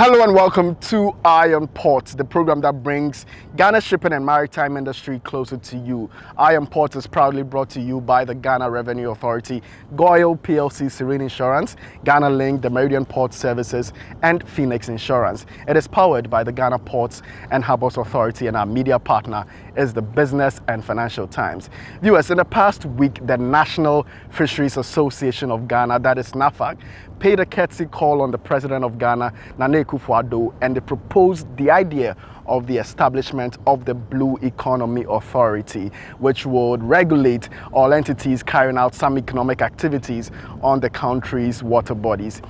Hello and welcome to Eye on Port, the program that brings Ghana's shipping and maritime industry closer to you. Eye on Port is proudly brought to you by the Ghana Revenue Authority, Goil PLC Serene Insurance, Ghana Link, the Meridian Port Services, and Phoenix Insurance. It is powered by the Ghana Ports and Harbours Authority, and our media partner is the Business and Financial Times. Viewers, in the past week, the National Fisheries Association of Ghana, that is NAFAG, paid a courtesy call on the President of Ghana, Nana Akufo-Addo, and they proposed the idea of the establishment of the Blue Economy Authority, which would regulate all entities carrying out some economic activities on the country's water bodies.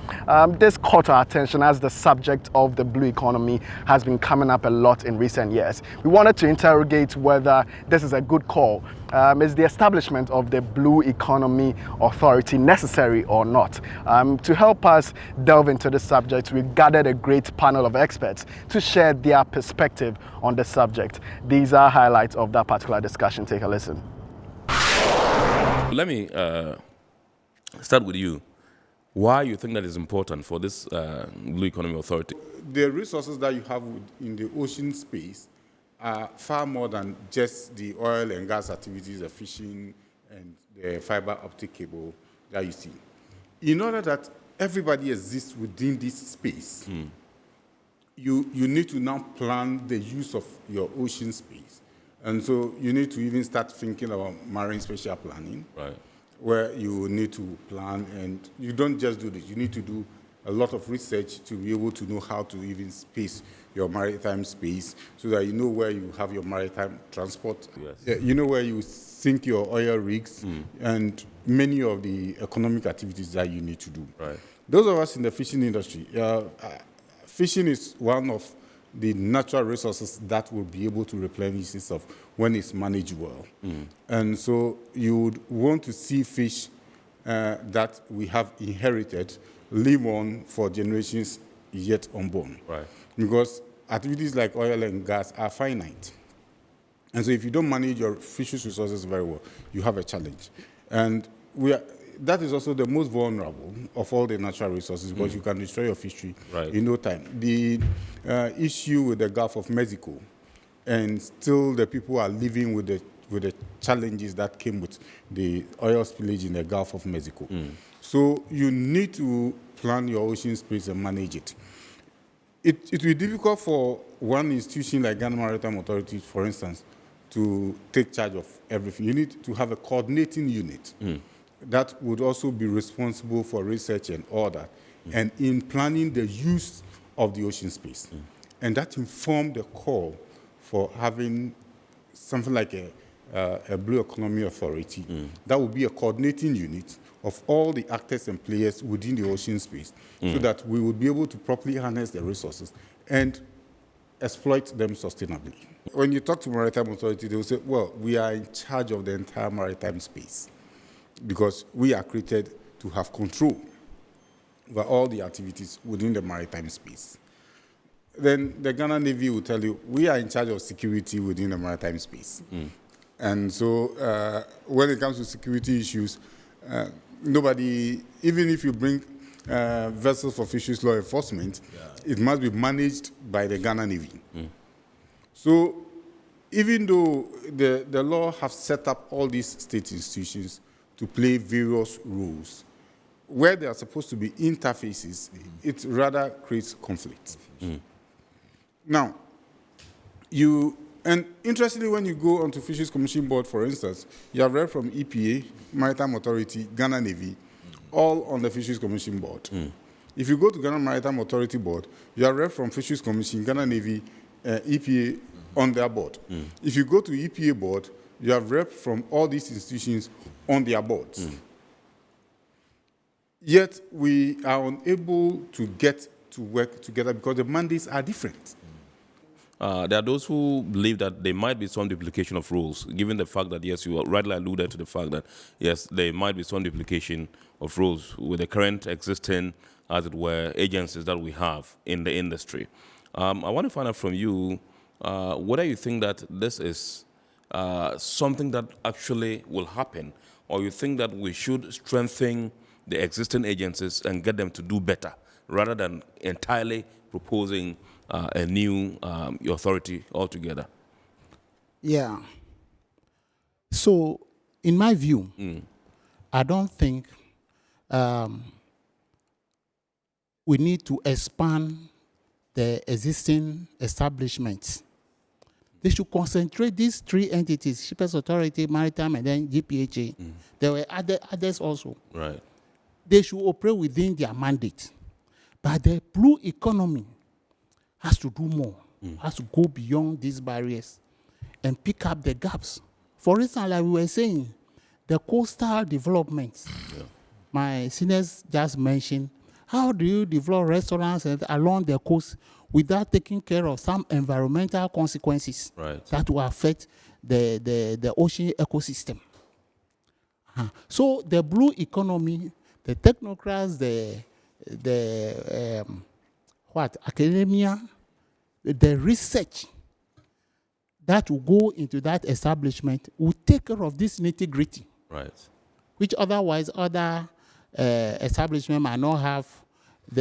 This caught our attention as the subject of the Blue Economy has been coming up a lot in recent years. We wanted to interrogate whether this is a good call. Is the establishment of the Blue Economy Authority necessary or not? To help us delve into the subject, we've gathered a great panel of experts to share their perspective on the subject. These are highlights of that particular discussion. Take a listen. Let me start with you. Why you think that is important for this Blue Economy Authority? The resources that you have in the ocean space are far more than just the oil and gas activities, the fishing and the fiber optic cable that you see. In order that everybody exists within this space, you need to now plan the use of your ocean space. And so you need to even start thinking about marine spatial planning, Right. where you need to plan, and you don't just do this, you need to do a lot of research to be able to know how to even space your maritime space so that you know where you have your maritime transport. Yes. You know where you sink your oil rigs and many of the economic activities that you need to do. Right. Those of us in the fishing industry, fishing is one of the natural resources that will be able to replenish itself when it's managed well. And so you would want to see fish that we have inherited live on for generations yet unborn. Right. Because activities like oil and gas are finite. And so if you don't manage your fisheries resources very well, you have a challenge. And that is also the most vulnerable of all the natural resources, because you can destroy your fishery in no time. The issue with the Gulf of Mexico, and still the people are living with the challenges that came with the oil spillage in the Gulf of Mexico. So you need to plan your ocean space and manage it. It will be difficult for one institution like Ghana Maritime Authority, for instance, to take charge of everything. You need to have a coordinating unit that would also be responsible for research and all that, and in planning the use of the ocean space. And that informed the call for having something like a Blue Economy Authority that would be a coordinating unit of all the actors and players within the ocean space, so that we would be able to properly harness the resources and exploit them sustainably. When you talk to Maritime Authority, they will say, well, we are in charge of the entire maritime space because we are created to have control over all the activities within the maritime space. Then the Ghana Navy will tell you, we are in charge of security within the maritime space. And so when it comes to security issues, nobody, even if you bring vessels for fisheries law enforcement, it must be managed by the Ghana Navy. So even though the law has set up all these state institutions to play various roles, where they are supposed to be interfaces, it rather creates conflict. Now, and interestingly, when you go onto Fisheries Commission Board, for instance, you have read from EPA, Maritime Authority, Ghana Navy, all on the Fisheries Commission Board. If you go to Ghana Maritime Authority Board, you have read from Fisheries Commission, Ghana Navy, EPA on their board. If you go to EPA board, you have read from all these institutions on their boards. Yet we are unable to get to work together because the mandates are different. There are those who believe that there might be some duplication of roles, given the fact that, yes, you rightly alluded to the fact that, yes, there might be some duplication of roles with the current existing, as it were, agencies that we have in the industry. I want to find out from you, whether you think that this is something that actually will happen, or you think that we should strengthen the existing agencies and get them to do better, rather than entirely proposing a new authority altogether? Yeah. So, in my view, I don't think we need to expand the existing establishments. They should concentrate these three entities: Shippers Authority, Maritime, and then GPHA. There were others also. Right. They should operate within their mandate. But the blue economy has to do more, has to go beyond these barriers and pick up the gaps. For instance, like we were saying, the coastal developments, my seniors just mentioned, how do you develop restaurants along the coast without taking care of some environmental consequences that will affect the ocean ecosystem? So the blue economy, the technocrats, academia, the research that will go into that establishment will take care of this nitty-gritty, which otherwise other establishments might not have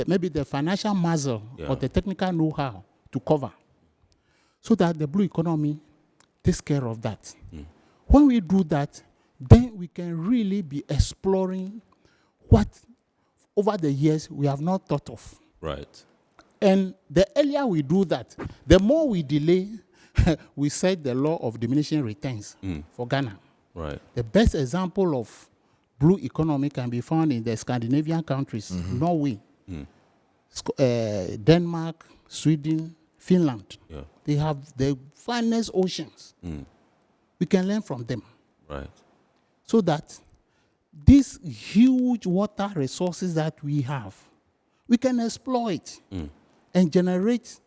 maybe the financial muscle or the technical know-how to cover. So that the blue economy takes care of that. When we do that, then we can really be exploring what over the years we have not thought of. Right. And the earlier we do that, the more we delay, we set the law of diminishing returns for Ghana. Right. The best example of blue economy can be found in the Scandinavian countries, Norway, Denmark, Sweden, Finland. Yeah. They have the finest oceans. We can learn from them. Right. So that these huge water resources that we have, we can exploit and generate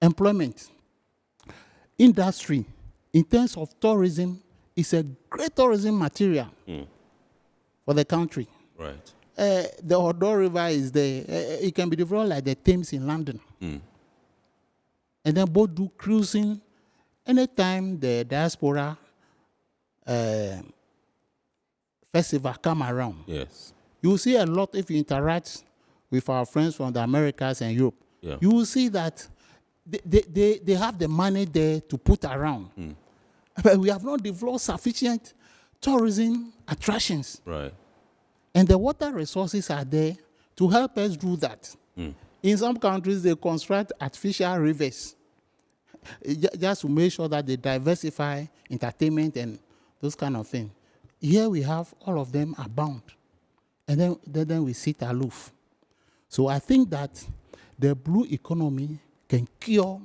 employment. Industry, in terms of tourism, is a great tourism material for the country. Right. The Odo River is there. It can be developed like the Thames in London. And then both do cruising. Anytime the diaspora festival come around, Yes. you will see a lot if you interact with our friends from the Americas and Europe. Yeah. You will see that they have the money there to put around. But we have not developed sufficient tourism attractions. Right. And the water resources are there to help us do that. In some countries, they construct artificial rivers just to make sure that they diversify entertainment and those kind of things. Here we have all of them abound. And then we sit aloof. So I think that the blue economy can cure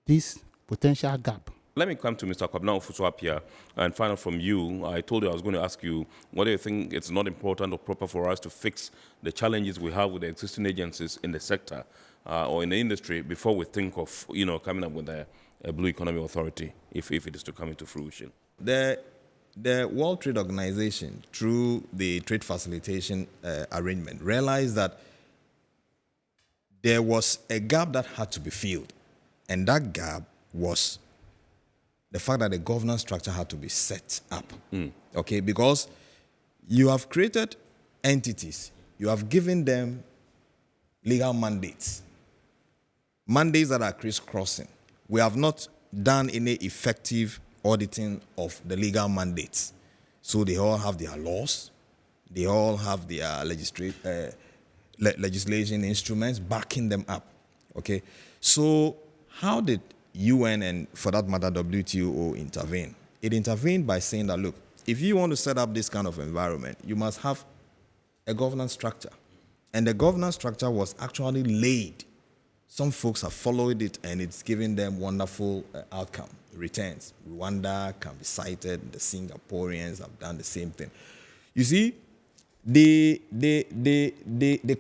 this potential gap. Let me come to Mr. Kwabena Ofusu-Appiah and find out from you. I told you I was going to ask you, what do you think it's not important or proper for us to fix the challenges we have with the existing agencies in the sector or in the industry before we think of, coming up with a blue economy authority, if it is to come into fruition? The World Trade Organization, through the trade facilitation arrangement, realized that there was a gap that had to be filled. And that gap was the fact that the governance structure had to be set up. Okay, because you have created entities, you have given them legal mandates that are crisscrossing. We have not done any effective auditing of the legal mandates. So they all have their laws, they all have their legislation instruments backing them up. Okay, so how did UN and, for that matter, WTO intervene? It intervened by saying that, look, if you want to set up this kind of environment, you must have a governance structure. And the governance structure was actually laid. Some folks have followed it, and it's given them wonderful outcome, returns. Rwanda can be cited. The Singaporeans have done the same thing. You see, the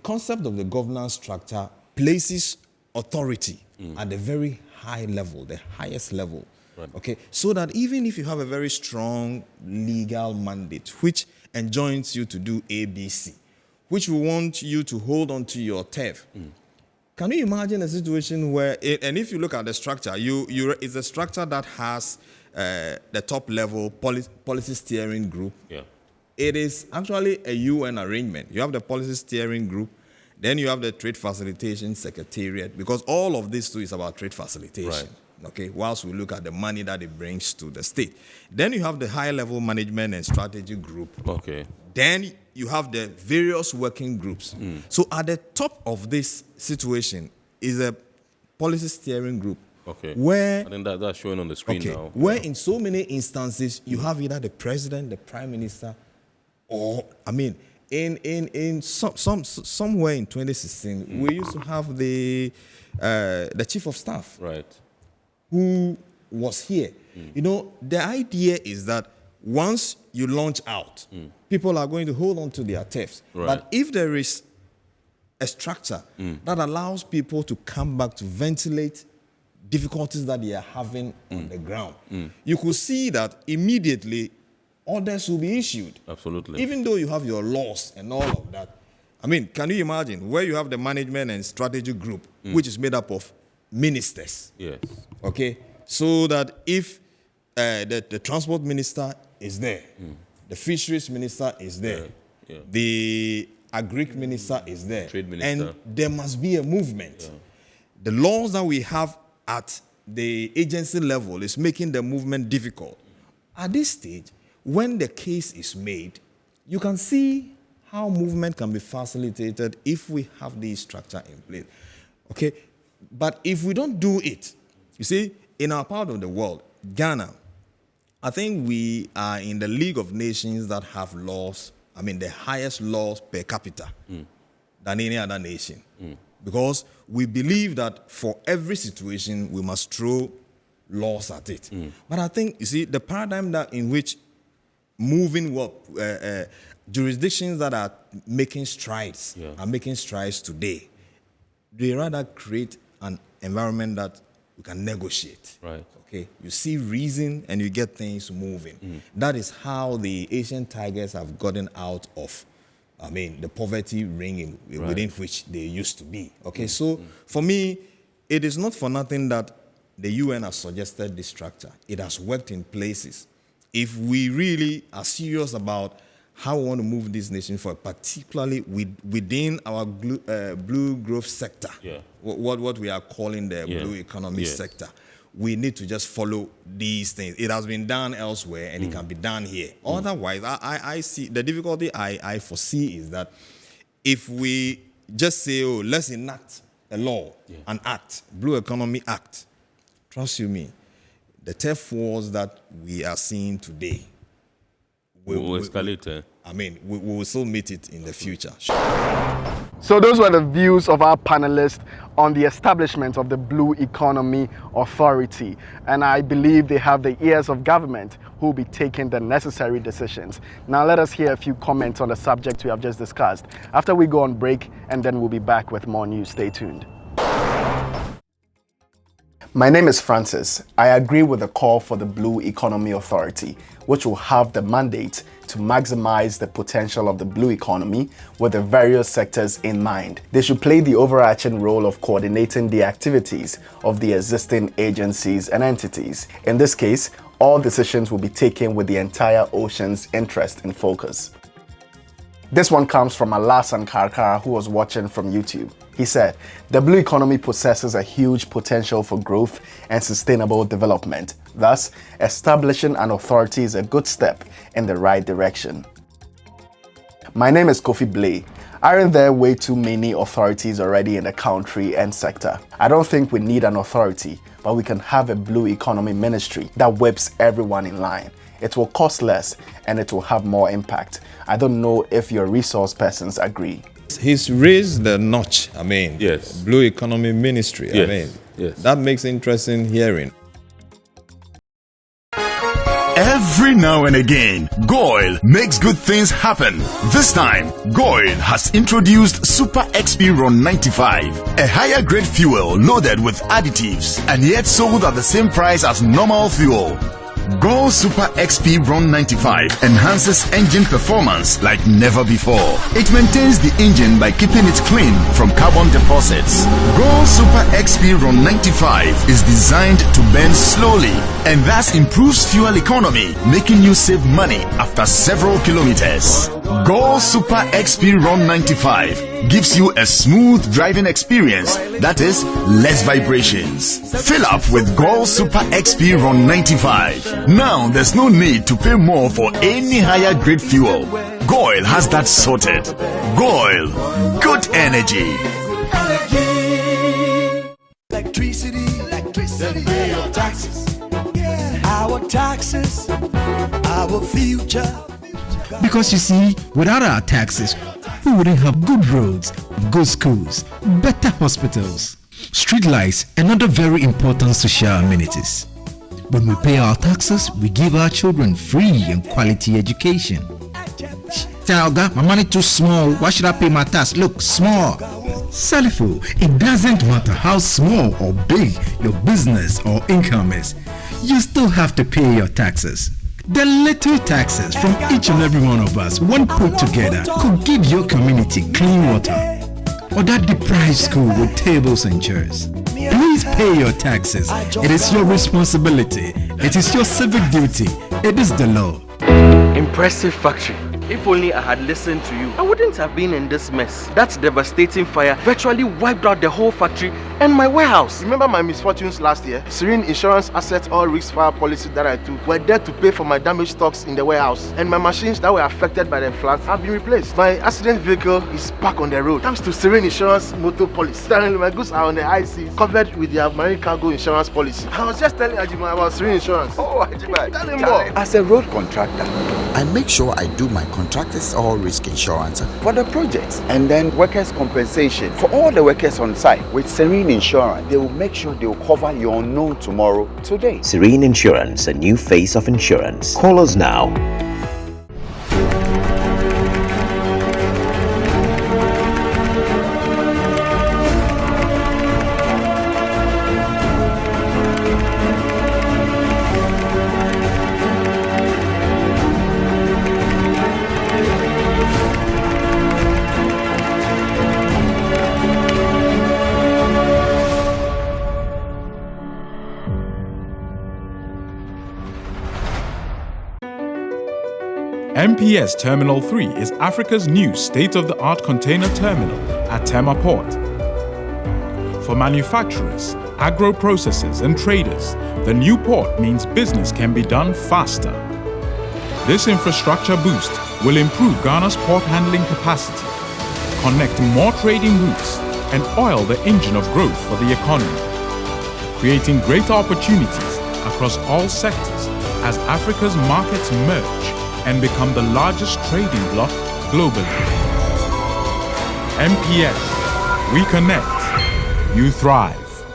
concept of the governance structure places authority at the very high level, the highest level. Right. Okay, so that even if you have a very strong legal mandate which enjoins you to do ABC, which will want you to hold on to your turf, can you imagine a situation where, and if you look at the structure, it's a structure that has the top level policy steering group. Yeah. It is actually a UN arrangement. You have the policy steering group, Then you have the Trade Facilitation Secretariat, because all of this too is about trade facilitation. Right. Okay, whilst we look at the money that it brings to the state. Then you have the high-level management and strategy group. Okay. Then you have the various working groups. So at the top of this situation is a policy steering group. Okay. Where, I think that's showing on the screen now. where in so many instances you have either the president, the prime minister, or in somewhere in 2016 we used to have the chief of staff, Right. who was here. You know, the idea is that once you launch out, people are going to hold on to their turfs. Right. But if there is a structure that allows people to come back to ventilate difficulties that they are having on the ground, you could see that immediately orders will be issued. Absolutely. Even though you have your laws and all of that. I mean, can you imagine where you have the management and strategy group, which is made up of ministers? Yes. Okay, so that if the transport minister is there, the fisheries minister is there, the agric minister is there, Trade minister. and there must be a movement. The laws that we have at the agency level is making the movement difficult. At this stage, when the case is made, you can see how movement can be facilitated if we have the structure in place. Okay, but if we don't do it, you see, in our part of the world, Ghana, I think we are in the League of Nations that have laws, the highest laws per capita than any other nation. Because we believe that for every situation, we must throw laws at it. But I think, you see, the paradigm that in which jurisdictions that are making strides today, they rather create an environment that we can negotiate. Right. Okay, you see reason and you get things moving. That is how the Asian tigers have gotten out of, the poverty ring within which they used to be. Okay, so for me, it is not for nothing that the UN has suggested this structure. It has worked in places. If we really are serious about how we want to move this nation forward, particularly within our blue growth sector, what we are calling the blue economy sector, we need to just follow these things. It has been done elsewhere, and it can be done here. Otherwise, I see the difficulty I foresee is that if we just say, oh, let's enact a law, an act, Blue Economy Act, trust you me, the turf wars that we are seeing today will escalate. We will still meet it in the future. So those were the views of our panelists on the establishment of the Blue Economy Authority. And I believe they have the ears of government who will be taking the necessary decisions. Now let us hear a few comments on the subject we have just discussed after we go on break, and then we'll be back with more news. Stay tuned. My name is Francis. I agree with the call for the Blue Economy Authority, which will have the mandate to maximize the potential of the blue economy with the various sectors in mind. They should play the overarching role of coordinating the activities of the existing agencies and entities. In this case, all decisions will be taken with the entire ocean's interest in focus. This one comes from Alasan Karkara, who was watching from YouTube. He said, the blue economy possesses a huge potential for growth and sustainable development. Thus, establishing an authority is a good step in the right direction. My name is Kofi Blay. Aren't there way too many authorities already in the country and sector? I don't think we need an authority, but we can have a blue economy ministry that whips everyone in line. It will cost less and it will have more impact. I don't know if your resource persons agree. He's raised the notch, Yes. Blue Economy Ministry, Yes. Yes. That makes interesting hearing. Every now and again, Goil makes good things happen. This time, Goil has introduced Super XP Ron 95, a higher grade fuel loaded with additives and yet sold at the same price as normal fuel. Goil Super XP Ron 95 enhances engine performance like never before. It maintains the engine by keeping it clean from carbon deposits. Goil Super XP Ron 95 is designed to burn slowly and thus improves fuel economy, making you save money after several kilometers. Goil Super XP Run 95 gives you a smooth driving experience that is less vibrations. Fill up with Goil Super XP Run 95. Now there's no need to pay more for any higher grade fuel. Goil has that sorted. Goil, good energy. Electricity, then pay your taxes. Our taxes, our future. Because you see, without our taxes, we wouldn't have good roads, good schools, better hospitals, streetlights, and other very important social amenities. When we pay our taxes, we give our children free and quality education. Talga, my money too small. Why should I pay my tax? Look, small. Salifo, it doesn't matter how small or big your business or income is. You still have to pay your taxes. The little taxes from each and every one of us, when put together, could give your community clean water or that deprived school with tables and chairs. Please pay your taxes. It is your responsibility. It is your civic duty. It is the law. Impressive factory. If only I had listened to you, I wouldn't have been in this mess. That devastating fire virtually wiped out the whole factory and my warehouse. Remember my misfortunes last year? Serene Insurance Asset All Risk Fire policy that I took were there to pay for my damaged stocks in the warehouse, and my machines that were affected by the floods have been replaced. My accident vehicle is back on the road thanks to Serene Insurance motor policy. Currently, my goods are on the high seas, covered with their marine cargo insurance policy. I was just telling Ajima about Serene Insurance. Oh, Ajima, tell him more. As a road contractor, I make sure I do my contractors all risk insurance for the projects and then workers' compensation for all the workers on site. With Serene Insurance, they will make sure they will cover your unknown tomorrow today. Serene Insurance, a new face of insurance. Call us now. MPS Terminal 3 is Africa's new state-of-the-art container terminal at Tema Port. For manufacturers, agro-processors and traders, the new port means business can be done faster. This infrastructure boost will improve Ghana's port handling capacity, connect more trading routes, and oil the engine of growth for the economy, creating greater opportunities across all sectors as Africa's markets merge and become the largest trading bloc globally. MPS, we connect, you thrive.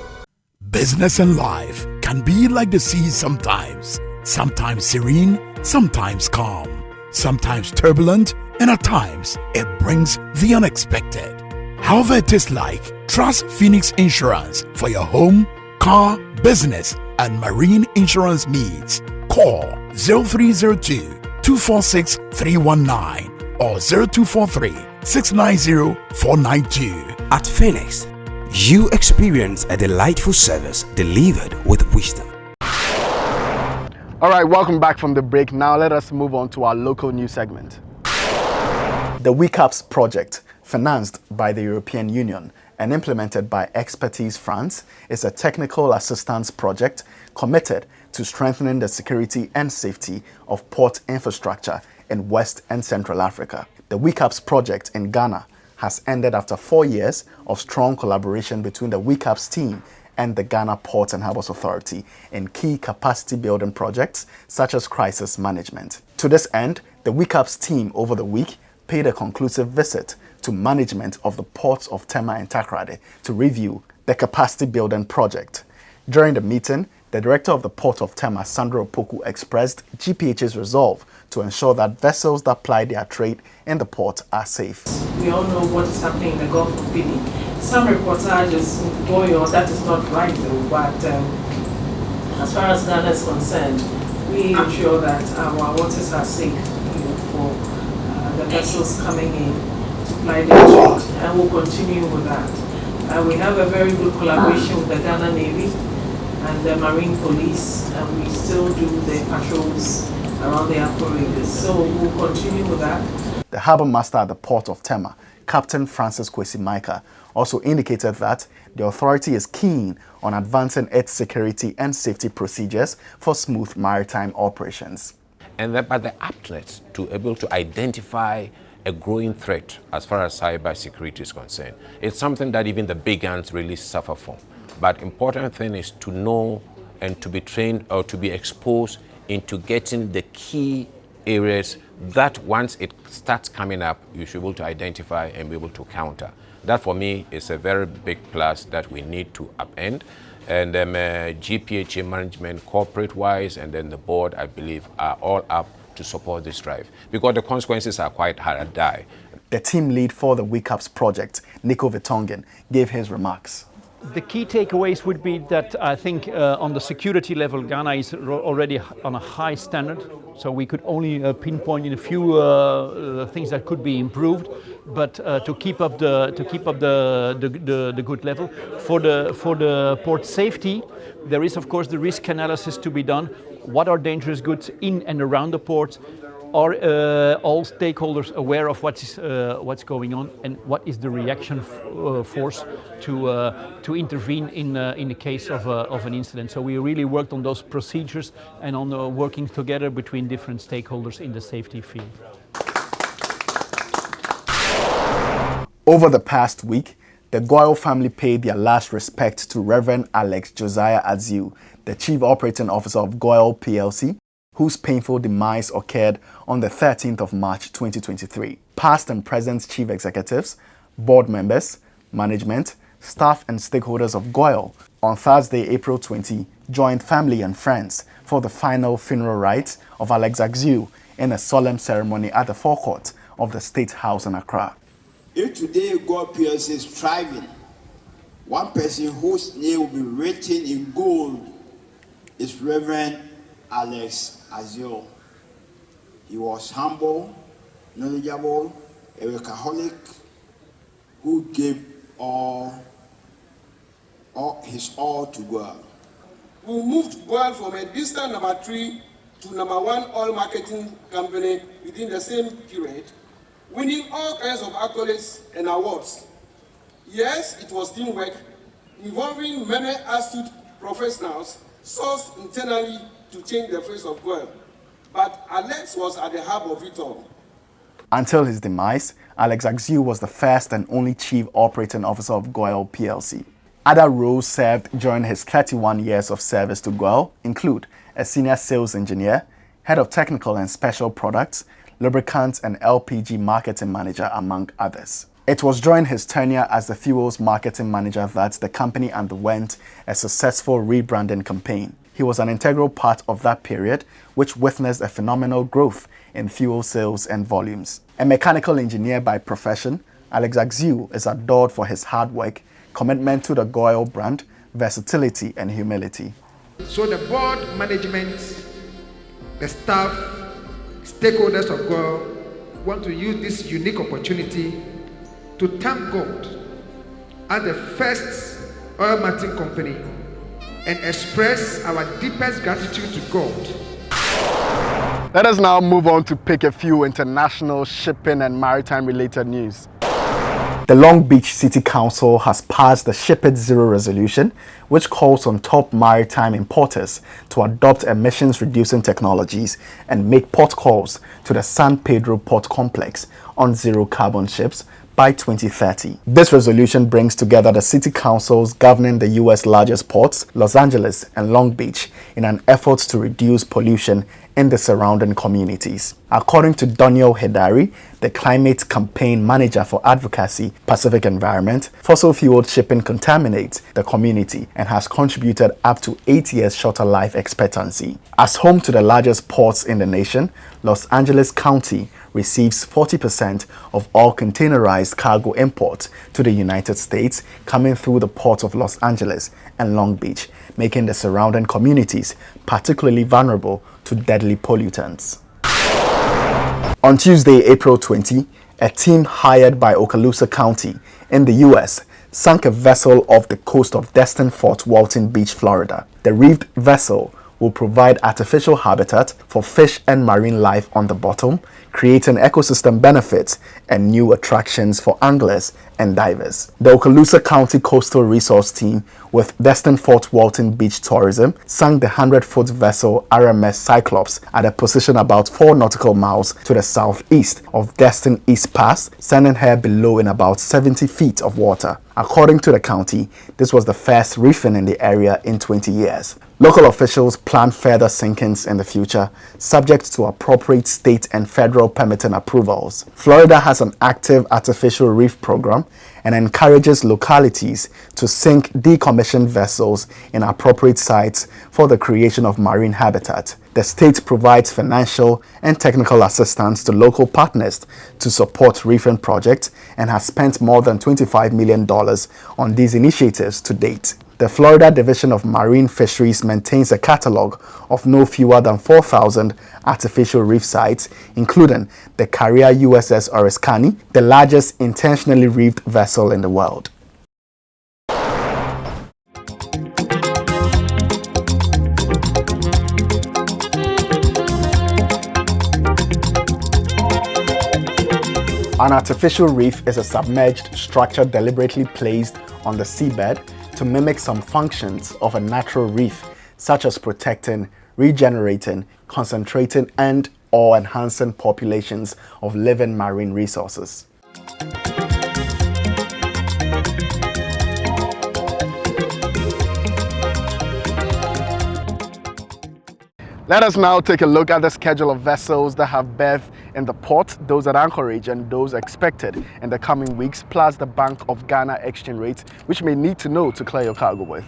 Business and life can be like the sea sometimes. Sometimes serene, sometimes calm, sometimes turbulent, and at times it brings the unexpected. However it is like, trust Phoenix Insurance for your home, car, business, and marine insurance needs. Call 0302 246 319 or 0243 690 492. At Phoenix, you experience a delightful service delivered with wisdom. All right, welcome back from the break. Now let us move on to our local news segment. The WeCAPS project, financed by the European Union and implemented by Expertise France, is a technical assistance project committed to strengthening the security and safety of port infrastructure in West and Central Africa. The WeCAPS project in Ghana has ended after 4 years of strong collaboration between the WeCAPS team and the Ghana Ports and Harbours Authority in key capacity building projects such as crisis management. To this end, the WeCAPS team over the week paid a conclusive visit to management of the ports of Tema and Takoradi to review the capacity building project. During the meeting, the director of the Port of Tema, Sandra Opoku, expressed GPH's resolve to ensure that vessels that ply their trade in the port are safe. We all know what is happening in the Gulf of Guinea. Some reportages in Goil, that is not right though, but as far as Ghana is concerned, we ensure that our waters are safe for the vessels coming in to ply their trade, and we'll continue with that. We have a very good collaboration with the Ghana Navy and the Marine Police, and we still do the patrols around the operators. So we'll continue with that. The harbour master at the port of Tema, Captain Francis Kwesi Micah, also indicated that the authority is keen on advancing its security and safety procedures for smooth maritime operations. And that by the aptness to able to identify a growing threat as far as cyber security is concerned. It's something that even the big guns really suffer from. But important thing is to know and to be trained or to be exposed into getting the key areas that once it starts coming up, you should be able to identify and be able to counter. That for me is a very big plus that we need to upend. And GPHA management, corporate-wise, and then the board, I believe, are all up to support this drive because the consequences are quite hard to die. The team lead for the WeCAPS project, Nico Vertonghen, gave his remarks. The key takeaways would be that I think on the security level, Ghana is already on a high standard. So we could only pinpoint in a few things that could be improved, but to keep up the good level. For the port safety, there is of course the risk analysis to be done. What are dangerous goods in and around the port? Are all stakeholders aware of what's going on, and what is the reaction force to intervene in the case of an incident? So we really worked on those procedures and on working together between different stakeholders in the safety field. Over the past week, the Goil family paid their last respect to Reverend Alex Josiah Aziu, the Chief Operating Officer of Goil PLC, whose painful demise occurred on the 13th of March 2023. Past and present chief executives, board members, management, staff and stakeholders of Goil on Thursday, April 20, joined family and friends for the final funeral rites of Alex Aziu in a solemn ceremony at the forecourt of the State House in Accra. If today Goil PLC is thriving, one person whose name will be written in gold is Reverend Alex Aziu. He was humble, knowledgeable, a workaholic who gave his all to Goil. We moved Goil from a distant number 3 to number 1 oil marketing company within the same period, winning all kinds of accolades and awards. Yes, it was teamwork involving many astute professionals sourced internally to change the face of Goil. But Alex was at the heart of it all. Until his demise, Alex Aziu was the first and only Chief Operating Officer of Goil PLC. Other roles served during his 31 years of service to Goil include a Senior Sales Engineer, Head of Technical and Special Products, Lubricants and LPG Marketing Manager, among others. It was during his tenure as the Fuels Marketing Manager that the company underwent a successful rebranding campaign. He was an integral part of that period, which witnessed a phenomenal growth in fuel sales and volumes. A mechanical engineer by profession, Alex Aziu is adored for his hard work, commitment to the Goil brand, versatility and humility. So the board, management, the staff, stakeholders of Goil want to use this unique opportunity to thank God as the first oil marketing company and express our deepest gratitude to God. Let us now move on to pick a few international shipping and maritime related news. The Long Beach City Council has passed the Ship It Zero resolution, which calls on top maritime importers to adopt emissions-reducing technologies and make port calls to the San Pedro Port Complex on zero-carbon ships by 2030. This resolution brings together the city councils governing the U.S. largest ports, Los Angeles and Long Beach, in an effort to reduce pollution in the surrounding communities. According to Daniel Hedari, the Climate Campaign Manager for Advocacy, Pacific Environment, fossil-fueled shipping contaminates the community and has contributed up to 8 years shorter life expectancy. As home to the largest ports in the nation, Los Angeles County receives 40% of all containerized cargo imports to the United States coming through the ports of Los Angeles and Long Beach, making the surrounding communities particularly vulnerable to deadly pollutants. On Tuesday, April 20, a team hired by Okaloosa County in the U.S. sank a vessel off the coast of Destin Fort Walton Beach, Florida. The reefed vessel will provide artificial habitat for fish and marine life on the bottom, creating ecosystem benefits and new attractions for anglers and divers. The Okaloosa County Coastal Resource Team with Destin Fort Walton Beach Tourism sank the 100-foot vessel RMS Cyclops at a position about 4 nautical miles to the southeast of Destin East Pass, sending her below in about 70 feet of water. According to the county, this was the first reefing in the area in 20 years. Local officials plan further sinkings in the future, subject to appropriate state and federal permitting approvals. Florida has an active artificial reef program and encourages localities to sink decommissioned vessels in appropriate sites for the creation of marine habitat. The state provides financial and technical assistance to local partners to support reefing projects and has spent more than $25 million on these initiatives to date. The Florida Division of Marine Fisheries maintains a catalog of no fewer than 4,000 artificial reef sites, including the carrier USS Oriskany, the largest intentionally reefed vessel in the world. An artificial reef is a submerged structure deliberately placed on the seabed to mimic some functions of a natural reef, such as protecting, regenerating, concentrating, and/or enhancing populations of living marine resources. Let us now take a look at the schedule of vessels that have berthed in the port, those at anchorage and those expected in the coming weeks, plus the Bank of Ghana exchange rate, which you may need to know to clear your cargo with.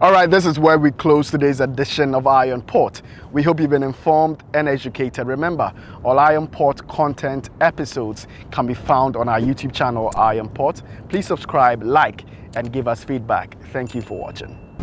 Alright, this is where we close today's edition of Eye on Port. We hope you've been informed and educated. Remember, all Eye on Port content episodes can be found on our YouTube channel, Eye on Port. Please subscribe, like, and give us feedback. Thank you for watching.